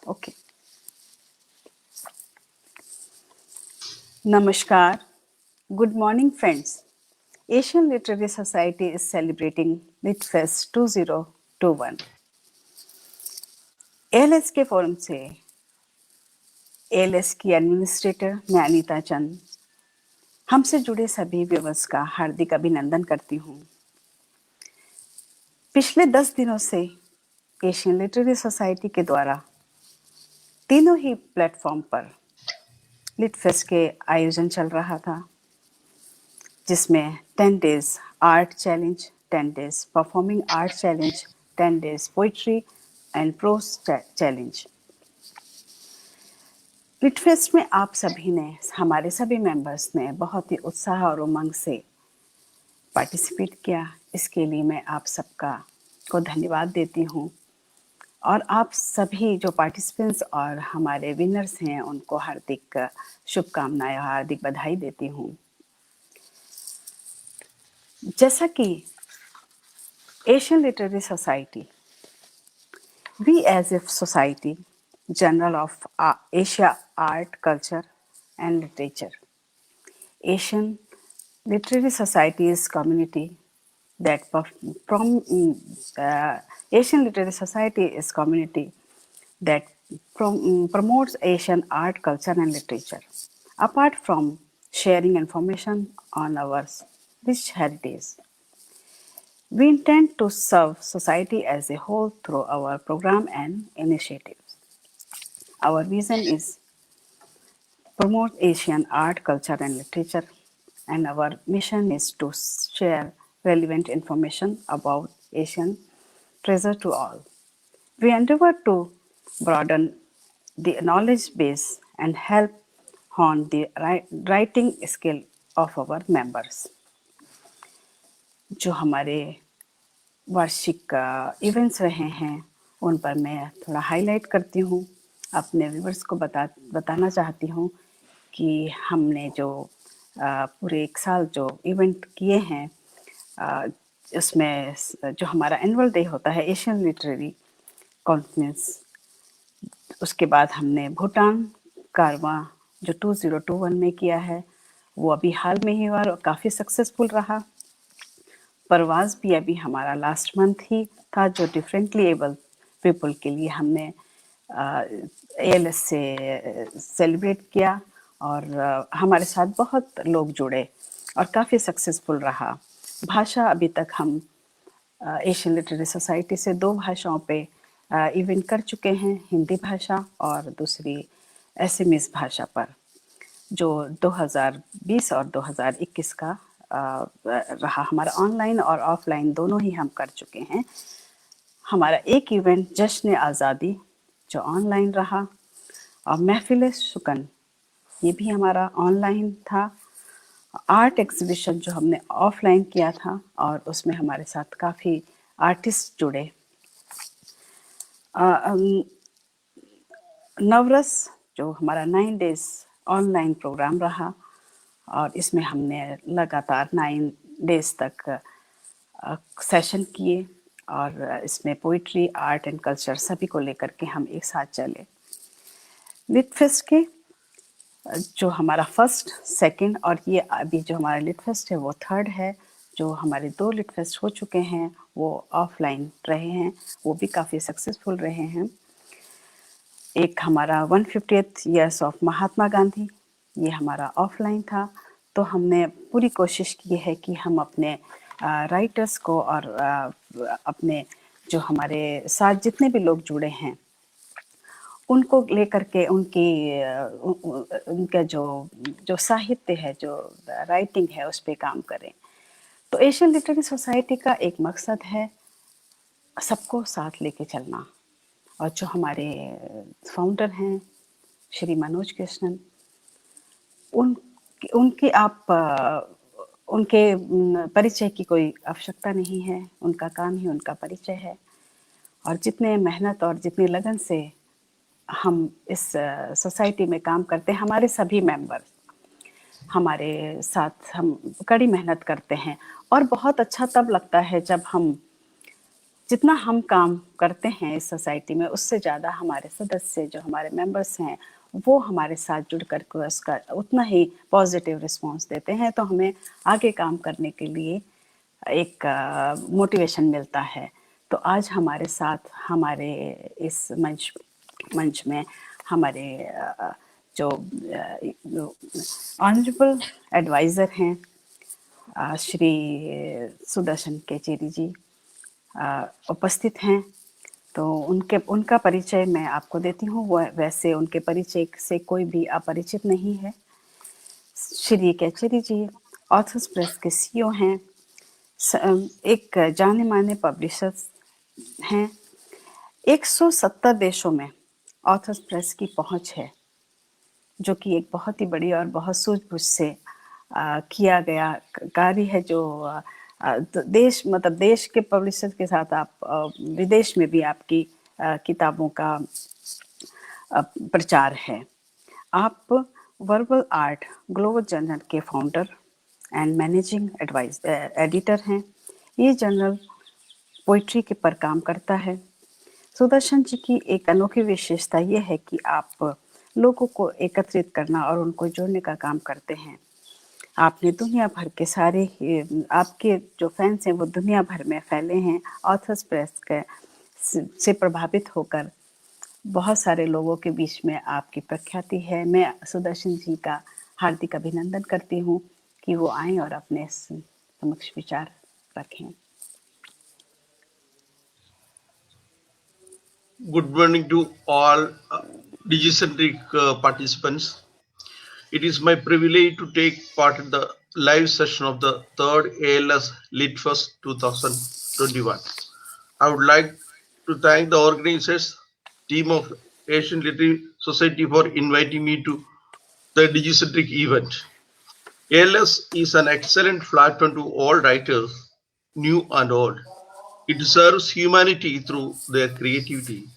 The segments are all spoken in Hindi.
Okay. Namaskar. Good morning, friends. Asian Literary Society is celebrating LitFest 2021. ALS के फोरम से एएलएस की एडमिनिस्ट्रेटर मैं अनीता चंद हमसे जुड़े सभी व्यूअर्स का हार्दिक अभिनंदन करती हूँ। पिछले 10 दिनों से एशियन लिटरेरी सोसाइटी के द्वारा तीनों ही प्लेटफॉर्म पर लिटफेस्ट के आयोजन चल रहा था, जिसमें 10 days art challenge, 10 days performing art challenge, 10 days poetry and prose challenge. Litfest में आप सभी ने, हमारे सभी मेंबर्स ने बहुत ही उत्साह और उमंग से पार्टिसिपेट किया। इसके लिए मैं आप सबका को धन्यवाद देती हूँ और आप सभी जो पार्टिसिपेंट्स और हमारे विनर्स हैं उनको हार्दिक शुभकामनाएं और हार्दिक बधाई देती हूँ। जैसा कि Asian literary society, we as a society general of Asia art culture and literature, Asian literary societies community that Asian Literary Society is community that promotes Asian art, culture and literature. Apart from sharing information on our rich heritage, we intend to serve society as a whole through our program and initiatives. Our vision is promote Asian art, culture, and literature, and our mission is to share relevant information about Asian treasure to all. We endeavor to broaden the knowledge base and help hone the writing skill of our members. जो हमारे वार्षिक इवेंट्स रहे हैं उन पर मैं थोड़ा हाईलाइट करती हूँ, अपने व्यूवर्स को बताना चाहती हूँ कि हमने जो पूरे एक साल जो इवेंट किए हैं, उसमें जो हमारा एनुअल डे होता है एशियन लिटरेरी कॉन्फ्रेंस, उसके बाद हमने भूटान कारवां जो 2021 में किया है वो अभी हाल में ही हुआ और काफ़ी सक्सेसफुल रहा। परवाज़ भी अभी हमारा लास्ट मंथ ही था जो डिफरेंटली एबल पीपल के लिए हमने एएलएस से सेलिब्रेट किया और हमारे साथ बहुत लोग जुड़े और काफ़ी सक्सेसफुल रहा। भाषा अभी तक हम एशियन लिटरेरी सोसाइटी से 2 भाषाओं पे इवेंट कर चुके हैं, हिंदी भाषा और दूसरी एसएमएस भाषा पर, जो 2020 और 2021 का रहा। हमारा ऑनलाइन और ऑफलाइन दोनों ही हम कर चुके हैं। हमारा एक इवेंट जश्न आज़ादी जो ऑनलाइन रहा और महफिल सुकन ये भी हमारा ऑनलाइन था। आर्ट एग्जीबिशन जो हमने ऑफलाइन किया था और उसमें हमारे साथ काफ़ी आर्टिस्ट जुड़े। नवरस जो हमारा 9 डेज ऑनलाइन प्रोग्राम रहा और इसमें हमने लगातार 9 डेज तक सेशन किए और इसमें पोइट्री, आर्ट एंड कल्चर सभी को लेकर के हम एक साथ चले। लिटफेस्ट के जो हमारा फर्स्ट, सेकंड और ये अभी जो हमारा लिटफेस्ट है वो थर्ड है। जो हमारे 2 लिटफेस्ट हो चुके हैं वो ऑफलाइन रहे हैं, वो भी काफ़ी सक्सेसफुल रहे हैं। एक हमारा 150th years of Mahatma Gandhi, ये हमारा ऑफलाइन था। तो हमने पूरी कोशिश की है कि हम अपने राइटर्स को और अपने जो हमारे साथ जितने भी लोग जुड़े हैं उनको लेकर के उनका जो साहित्य है, जो राइटिंग है उस पे काम करें। तो एशियन लिटरेरी सोसाइटी का एक मकसद है सबको साथ लेके चलना और जो हमारे फाउंडर हैं श्री मनोज कृष्णन, उनके परिचय की कोई आवश्यकता नहीं है, उनका काम ही उनका परिचय है। और जितने मेहनत और जितनी लगन से हम इस सोसाइटी में काम करते हैं, हमारे सभी मेंबर हमारे साथ हम कड़ी मेहनत करते हैं और बहुत अच्छा तब लगता है जब हम जितना हम काम करते हैं इस सोसाइटी में, उससे ज़्यादा हमारे सदस्य जो हमारे मेंबर्स हैं वो हमारे साथ जुड़ कर के उसका उतना ही पॉजिटिव रिस्पांस देते हैं, तो हमें आगे काम करने के लिए एक मोटिवेशन मिलता है। तो आज हमारे साथ हमारे इस मंच मंच में हमारे जो ऑनरेबल एडवाइज़र हैं श्री सुदर्शन केचेरी जी उपस्थित हैं। तो उनका परिचय मैं आपको देती हूँ। वो वैसे उनके परिचय से कोई भी अपरिचित नहीं है। श्री केचेरी जी ऑथर्स प्रेस के सीईओ हैं, एक जाने माने पब्लिशर्स हैं। 170 देशों में ऑथर्स प्रेस की पहुंच है, जो कि एक बहुत ही बड़ी और बहुत सूझबूझ से किया गया कार्य है। जो देश मतलब देश के पब्लिशर्स के साथ आप विदेश में भी आपकी किताबों का प्रचार है। आप वर्बल आर्ट ग्लोबल जर्नल के फाउंडर एंड मैनेजिंग एडिटर हैं। ये जर्नल पोइट्री के पर काम करता है। सुदर्शन जी की एक अनोखी विशेषता ये है कि आप लोगों को एकत्रित करना और उनको जोड़ने का काम करते हैं। आपने दुनिया भर के सारे आपके जो फैंस हैं वो दुनिया भर में फैले हैं। ऑथर्स प्रेस के से प्रभावित होकर बहुत सारे लोगों के बीच में आपकी प्रख्याति है। मैं सुदर्शन जी का हार्दिक अभिनंदन करती हूँ कि वो आएं और अपने समक्ष विचार रखें। Good morning to all Digicentric participants. It is my privilege to take part in the live session of the third ALS LitFest 2021. I would like to thank the organizers, team of Asian Literary Society for inviting me to the Digicentric event. ALS is an excellent platform to all writers, new and old. It serves humanity through their creativity,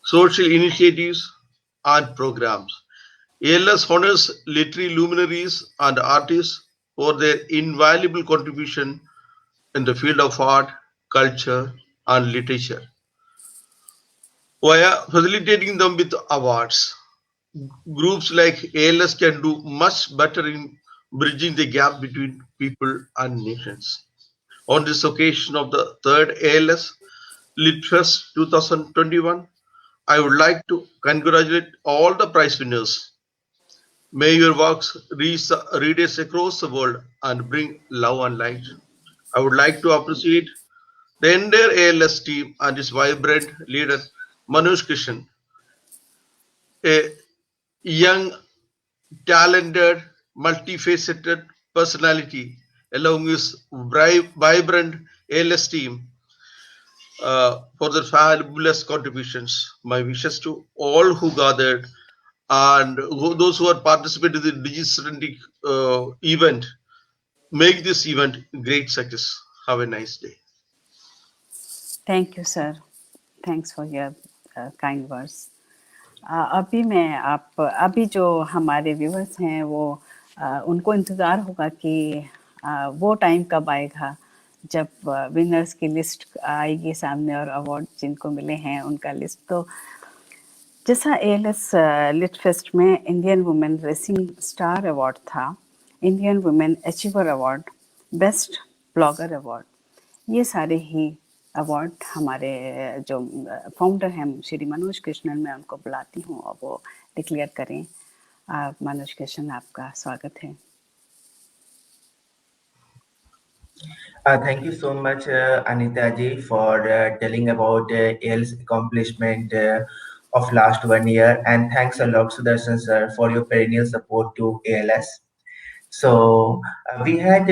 social initiatives, and programs. ALS honors literary luminaries and artists for their invaluable contribution in the field of art, culture, and literature, via facilitating them with awards. Groups like ALS can do much better in bridging the gap between people and nations. On this occasion of the third ALS LitFest 2021, I would like to congratulate all the prize winners. May your works reach the readers across the world and bring love and light. I would like to appreciate the entire ALS team and its vibrant leader, Manoj Krishnan, a young, talented, multifaceted personality, along with vibrant ALS team for their fabulous contributions. My wishes to all who gathered and those who are participating in the Digicentric event, make this event great success. Have a nice day. Thank you sir, thanks for your kind words. अभी जो हमारे व्यूवर्स हैं वो उनको इंतज़ार होगा कि वो टाइम कब आएगा जब विनर्स की लिस्ट आएगी सामने और अवार्ड जिनको मिले हैं उनका लिस्ट। तो जैसा एएलएस लिट फेस्ट में Indian women racing star award था, Indian women achiever award, best blogger award, ये सारे ही अवार्ड हमारे जो फाउंडर हैं श्री मनोज कृष्णन, मैं उनको बुलाती हूँ और वो डिक्लेयर करें। मनोज कृष्णन, आपका स्वागत है। Thank you so much, Anita ji, for telling about AL's accomplishment of last 1 year, and thanks a lot, Sudarshan sir, for your perennial support to ALS. So we had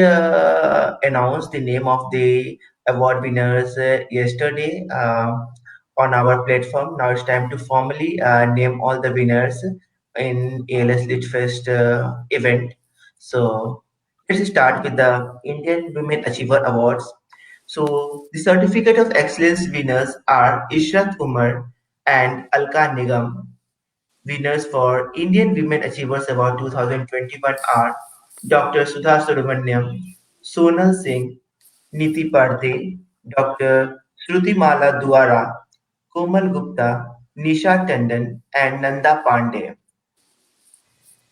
announced the name of the award winners yesterday on our platform. Now it's time to formally name all the winners in ALS Litfest event. So let's start with the Indian Women Achiever Awards. So the Certificate of Excellence winners are Ishrat Umar and Alka Nigam. Winners for Indian Women Achievers Award 2021 are Dr. Sudha Subramaniam, Sonal Singh, Niti Parthe, Dr. Shrutimala Duara, Komal Gupta, Nisha Tandon, and Nanda Pandey.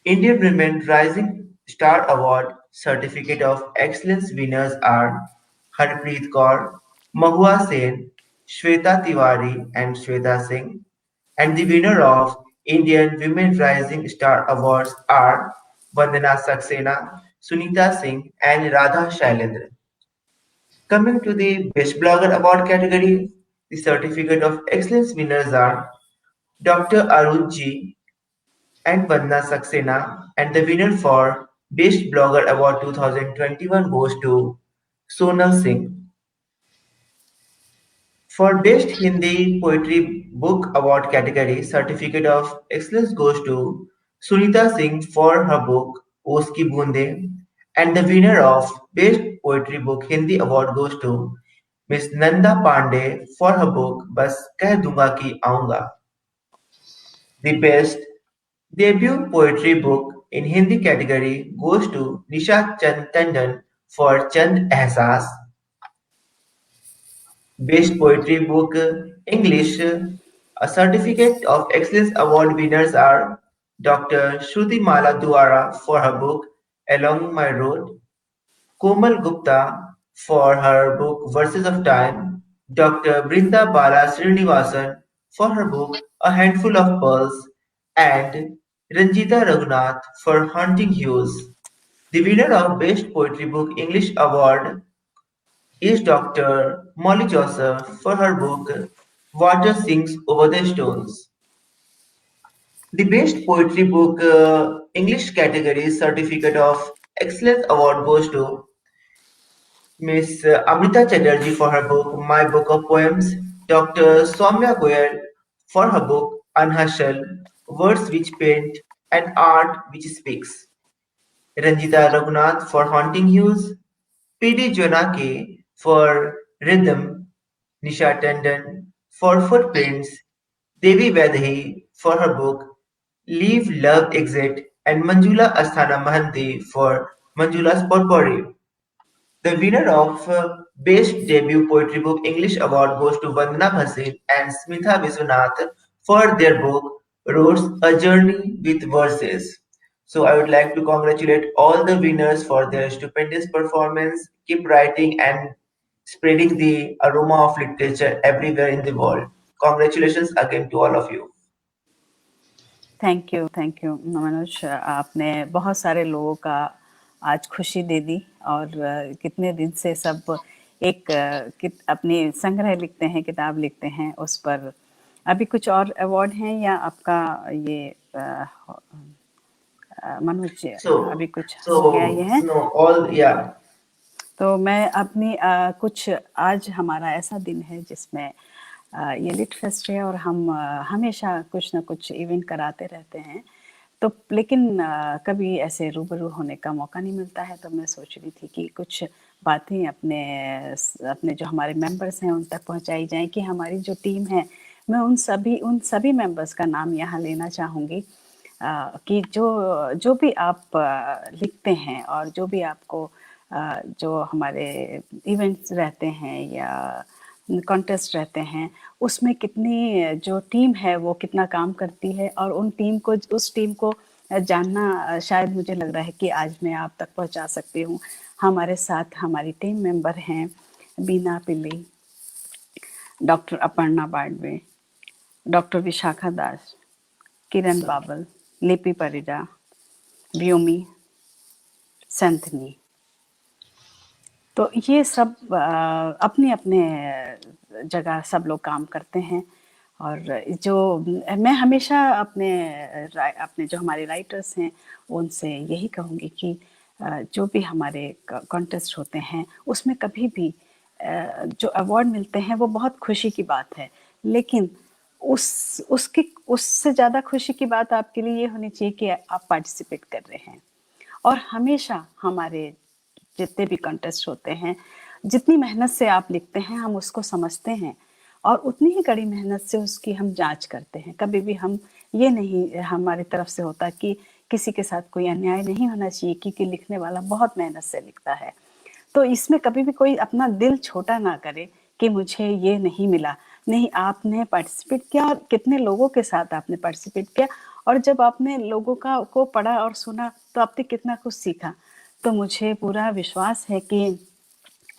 Indian Women Rising Star Award Certificate of Excellence winners are Harpreet Kaur, Mahua Sen, Shweta Tiwari, and Shweta Singh. And the winner of Indian Women Rising Star Awards are Vandana Saxena, Sunita Singh, and Radha Shailendra. Coming to the Best Blogger Award category, the Certificate of Excellence winners are Dr. Arun G. and Vandana Saxena, and the winner for Best Blogger Award 2021 goes to Sonal Singh. For Best Hindi Poetry Book Award category, Certificate of Excellence goes to Sunita Singh for her book Oos Ki Boonde, and the winner of Best Poetry Book Hindi Award goes to Miss Nanda Pandey for her book Bas Keh Dunga Ki Aunga. The Best Debut Poetry Book in Hindi category goes to Nisha Chand Tandon for Chand Ehsaas. Best Poetry Book English A Certificate of Excellence Award winners are Dr. Shruti Mala Duara for her book Along My Road, Komal Gupta for her book Verses of Time, Dr. Brinda Bala Srinivasan for her book A Handful of Pearls, and Ranjita Raghunath for Haunting Hues. The winner of Best Poetry Book English Award is Doctor Molly Joseph for her book Water Sings Over the Stones. The Best Poetry Book English category Certificate of Excellence Award goes to Miss Amrita Chatterjee for her book My Book of Poems, Dr. Soumya Goyal for her book Unhushed, Words Which Paint and Art Which Speaks, Ranjita Raghunath for Haunting Hues, P.D. Jonake for Rhythm, Nisha Tandon for Footprints, Devi Vedhi for her book Leave Love Exit, and Manjula Asthana Mahanti for Manjula's Potpourri. The winner of Best Debut Poetry Book English Award goes to Vandana Bhasin and Smitha Viswanath for their book Roads: A Journey with Verses. So I would like to congratulate all the winners for their stupendous performance. Keep writing and spreading the aroma of literature everywhere in the world. Congratulations again to all of you. Thank you Manoj, आपने बहुत सारे लोगों का आज खुशी दे दी। और कितने दिन से सब एक अपनी संग्रह लिखते हैं, किताब लिखते हैं, उस पर अभी कुछ और अवार्ड हैं या आपका ये मनोज अभी कुछ हो गया ये है? No, all, yeah. तो मैं अपनी कुछ आज हमारा ऐसा दिन है जिसमें ये लिट फेस्ट है और हम हमेशा कुछ ना कुछ इवेंट कराते रहते हैं। तो लेकिन कभी ऐसे रूबरू होने का मौका नहीं मिलता है, तो मैं सोच रही थी कि कुछ बातें अपने जो हमारे मेंबर्स हैं उन तक पहुंचाई जाएं कि हमारी जो टीम है, मैं उन सभी मेंबर्स का नाम यहाँ लेना चाहूँगी कि जो भी आप लिखते हैं और जो भी आपको जो हमारे इवेंट्स रहते हैं या कॉन्टेस्ट रहते हैं, उसमें कितनी जो टीम है वो कितना काम करती है, और उस टीम को जानना शायद मुझे लग रहा है कि आज मैं आप तक पहुंचा सकती हूँ। हमारे साथ हमारी टीम मेंबर हैं बीना पिल्ली, डॉक्टर अपर्णा बाड़वे, डॉक्टर विशाखा दास, किरण बाबल, लिपि परिजा, व्योमी, संतनी। तो ये सब अपने अपने जगह सब लोग काम करते हैं। और जो मैं हमेशा अपने जो हमारे राइटर्स हैं उनसे यही कहूँगी कि जो भी हमारे कॉन्टेस्ट होते हैं उसमें कभी भी जो अवार्ड मिलते हैं वो बहुत खुशी की बात है, लेकिन उससे ज़्यादा खुशी की बात आपके लिए ये होनी चाहिए कि आप पार्टिसिपेट कर रहे हैं। और हमेशा हमारे जितने भी कॉन्टेस्ट होते हैं, जितनी मेहनत से आप लिखते हैं हम उसको समझते हैं और उतनी ही कड़ी मेहनत से उसकी हम जांच करते हैं। कभी भी हम ये नहीं हमारी तरफ से होता कि किसी के साथ कोई अन्याय नहीं होना चाहिए, क्योंकि लिखने वाला बहुत मेहनत से लिखता है। तो इसमें कभी भी कोई अपना दिल छोटा ना करे कि मुझे ये नहीं मिला। नहीं, आपने पार्टिसिपेट किया और कितने लोगों के साथ आपने पार्टिसिपेट किया, और जब आपने लोगों को पढ़ा और सुना तो आपने कितना कुछ सीखा। तो मुझे पूरा विश्वास है कि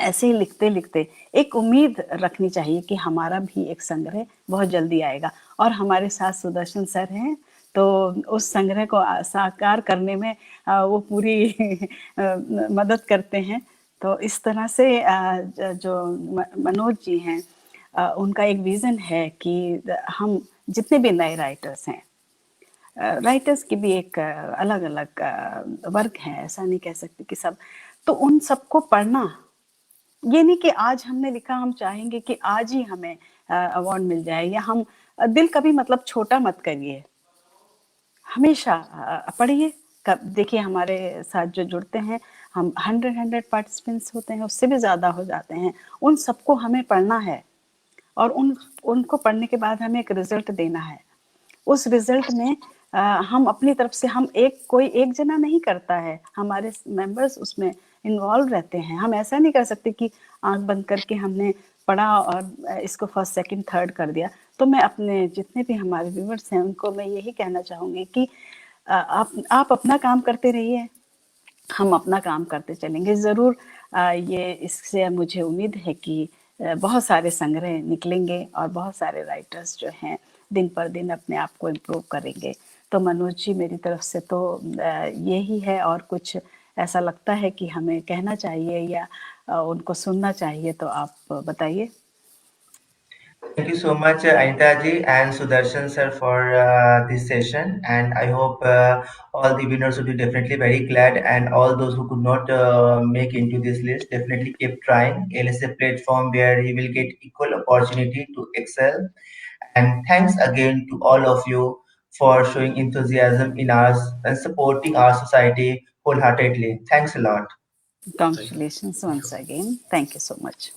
ऐसे ही लिखते-लिखते एक उम्मीद रखनी चाहिए कि हमारा भी एक संग्रह बहुत जल्दी आएगा, और हमारे साथ सुदर्शन सर हैं, तो उस संग्रह को साकार करने में वो पूरी मदद करते हैं। तो इस तरह से जो मनोज जी हैं, उनका एक विज़न है कि हम जितने भी नए राइटर्स हैं, राइटर्स की भी एक अलग-अलग वर्ग हैं, ऐसा नहीं कह सकते कि सब, तो उन सबको पढ़ना, ये नहीं कि आज हमने लिखा हम चाहेंगे कि आज ही हमें अवार्ड मिल जाए, या हम दिल कभी मतलब छोटा मत करिए, हमेशा पढ़िए। देखिए हमारे साथ जो जुड़ते हैं, हम 100 पार्टिसिपेंट्स होते हैं, उससे भी ज़्यादा हो जाते हैं, उन सबको हमें पढ़ना है, और उनको पढ़ने के बाद हमें एक रिजल्ट देना है। उस रिजल्ट में हम अपनी तरफ से, हम कोई एक जना नहीं करता है, हमारे मेंबर्स उसमें इन्वॉल्व रहते हैं। हम ऐसा नहीं कर सकते कि आंख बंद करके हमने पढ़ा और इसको फर्स्ट सेकंड थर्ड कर दिया। तो मैं अपने जितने भी हमारे व्यूअर्स हैं उनको मैं यही कहना चाहूँगी कि आप अपना काम करते रहिए, हम अपना काम करते चलेंगे ज़रूर। ये इससे मुझे उम्मीद है कि बहुत सारे संग्रह निकलेंगे और बहुत सारे राइटर्स जो हैं दिन पर दिन अपने आप को इम्प्रूव करेंगे। तो मनोज जी, मेरी तरफ से तो यही है, और कुछ ऐसा लगता है कि हमें कहना चाहिए या उनको सुनना चाहिए तो आप बताइए। Thank you so much, Anita ji and Sudarshan sir, for this session. And I hope all the winners will be definitely very glad, and all those who could not make into this list definitely keep trying. AL is a platform where he will get equal opportunity to excel. And thanks again to all of you for showing enthusiasm in us and supporting our society wholeheartedly. Thanks a lot. Thank you. Congratulations once again. Thank you so much.